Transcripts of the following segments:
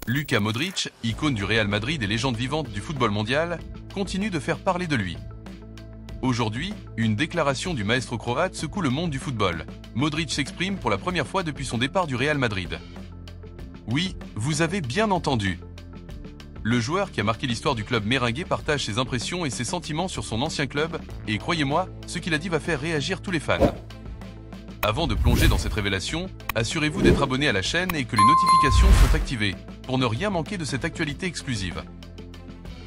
Luka Modric, icône du Real Madrid et légende vivante du football mondial, continue de faire parler de lui. Aujourd'hui, une déclaration du maestro croate secoue le monde du football. Modric s'exprime pour la première fois depuis son départ du Real Madrid. Oui, vous avez bien entendu. Le joueur qui a marqué l'histoire du club merengue partage ses impressions et ses sentiments sur son ancien club, et croyez-moi, ce qu'il a dit va faire réagir tous les fans. Avant de plonger dans cette révélation, assurez-vous d'être abonné à la chaîne et que les notifications sont activées, pour ne rien manquer de cette actualité exclusive.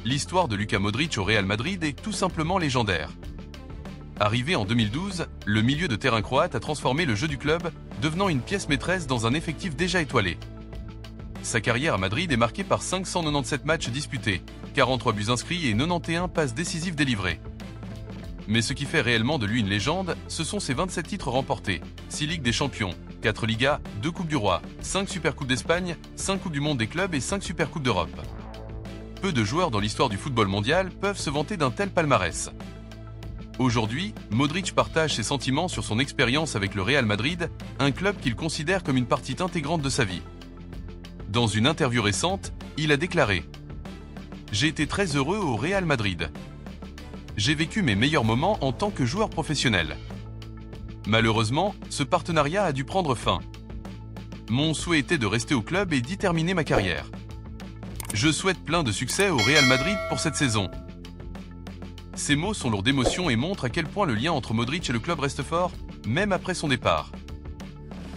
L'histoire de Luka Modric au Real Madrid est tout simplement légendaire. Arrivé en 2012, le milieu de terrain croate a transformé le jeu du club, devenant une pièce maîtresse dans un effectif déjà étoilé. Sa carrière à Madrid est marquée par 597 matchs disputés, 43 buts inscrits et 91 passes décisives délivrées. Mais ce qui fait réellement de lui une légende, ce sont ses 27 titres remportés, 6 Ligues des Champions, 4 Ligas, 2 Coupes du Roi, 5 Supercoupes d'Espagne, 5 Coupes du Monde des clubs et 5 Supercoupes d'Europe. Peu de joueurs dans l'histoire du football mondial peuvent se vanter d'un tel palmarès. Aujourd'hui, Modric partage ses sentiments sur son expérience avec le Real Madrid, un club qu'il considère comme une partie intégrante de sa vie. Dans une interview récente, il a déclaré « J'ai été très heureux au Real Madrid. J'ai vécu mes meilleurs moments en tant que joueur professionnel. Malheureusement, ce partenariat a dû prendre fin. Mon souhait était de rester au club et d'y terminer ma carrière. Je souhaite plein de succès au Real Madrid pour cette saison. » Ces mots sont lourds d'émotion et montrent à quel point le lien entre Modric et le club reste fort, même après son départ.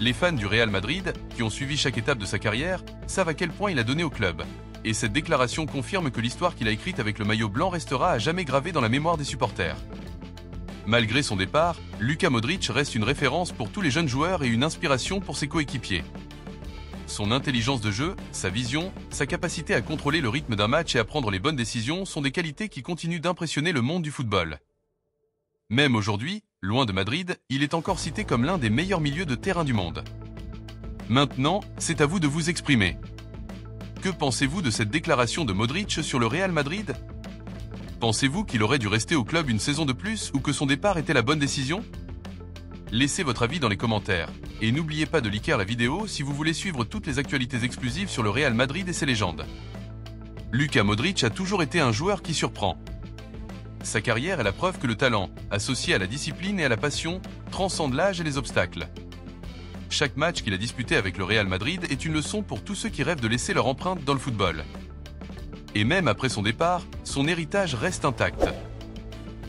Les fans du Real Madrid, qui ont suivi chaque étape de sa carrière, savent à quel point il a donné au club. Et cette déclaration confirme que l'histoire qu'il a écrite avec le maillot blanc restera à jamais gravée dans la mémoire des supporters. Malgré son départ, Luka Modric reste une référence pour tous les jeunes joueurs et une inspiration pour ses coéquipiers. Son intelligence de jeu, sa vision, sa capacité à contrôler le rythme d'un match et à prendre les bonnes décisions sont des qualités qui continuent d'impressionner le monde du football. Même aujourd'hui, loin de Madrid, il est encore cité comme l'un des meilleurs milieux de terrain du monde. Maintenant, c'est à vous de vous exprimer. Que pensez-vous de cette déclaration de Modric sur le Real Madrid? Pensez-vous qu'il aurait dû rester au club une saison de plus ou que son départ était la bonne décision? Laissez votre avis dans les commentaires. Et n'oubliez pas de liker la vidéo si vous voulez suivre toutes les actualités exclusives sur le Real Madrid et ses légendes. Luka Modric a toujours été un joueur qui surprend. Sa carrière est la preuve que le talent, associé à la discipline et à la passion, transcende l'âge et les obstacles. Chaque match qu'il a disputé avec le Real Madrid est une leçon pour tous ceux qui rêvent de laisser leur empreinte dans le football. Et même après son départ, son héritage reste intact.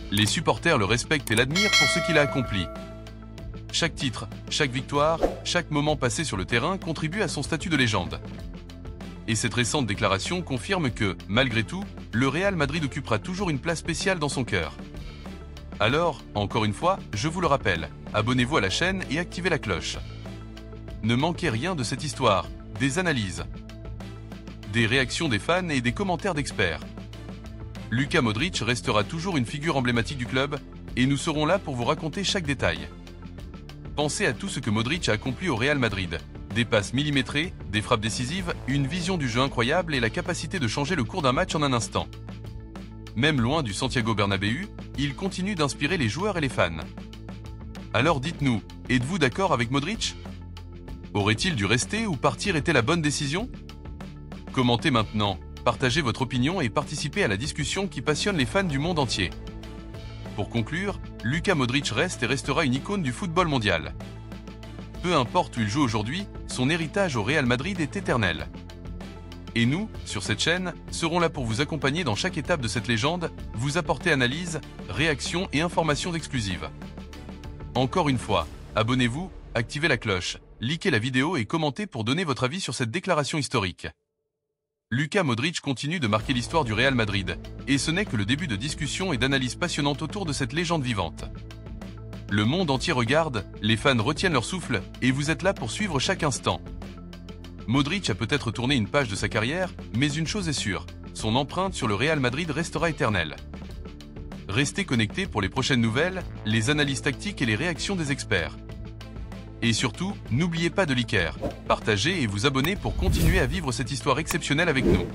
Les supporters le respectent et l'admirent pour ce qu'il a accompli. Chaque titre, chaque victoire, chaque moment passé sur le terrain contribue à son statut de légende. Et cette récente déclaration confirme que, malgré tout, le Real Madrid occupera toujours une place spéciale dans son cœur. Alors, encore une fois, je vous le rappelle, abonnez-vous à la chaîne et activez la cloche. Ne manquez rien de cette histoire, des analyses, des réactions des fans et des commentaires d'experts. Luka Modric restera toujours une figure emblématique du club et nous serons là pour vous raconter chaque détail. Pensez à tout ce que Modric a accompli au Real Madrid. Des passes millimétrées, des frappes décisives, une vision du jeu incroyable et la capacité de changer le cours d'un match en un instant. Même loin du Santiago Bernabéu, il continue d'inspirer les joueurs et les fans. Alors dites-nous, êtes-vous d'accord avec Modric? Aurait-il dû rester ou partir était la bonne décision? Commentez maintenant, partagez votre opinion et participez à la discussion qui passionne les fans du monde entier. Pour conclure, Luka Modric reste et restera une icône du football mondial. Peu importe où il joue aujourd'hui, son héritage au Real Madrid est éternel. Et nous, sur cette chaîne, serons là pour vous accompagner dans chaque étape de cette légende, vous apporter analyses, réactions et informations exclusives. Encore une fois, abonnez-vous, activez la cloche, likez la vidéo et commentez pour donner votre avis sur cette déclaration historique. Luka Modric continue de marquer l'histoire du Real Madrid, et ce n'est que le début de discussions et d'analyses passionnantes autour de cette légende vivante. Le monde entier regarde, les fans retiennent leur souffle, et vous êtes là pour suivre chaque instant. Modric a peut-être tourné une page de sa carrière, mais une chose est sûre, son empreinte sur le Real Madrid restera éternelle. Restez connectés pour les prochaines nouvelles, les analyses tactiques et les réactions des experts. Et surtout, n'oubliez pas de liker, partager et vous abonner pour continuer à vivre cette histoire exceptionnelle avec nous.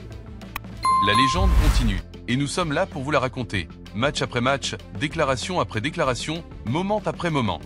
La légende continue, et nous sommes là pour vous la raconter, match après match, déclaration après déclaration, moment après moment.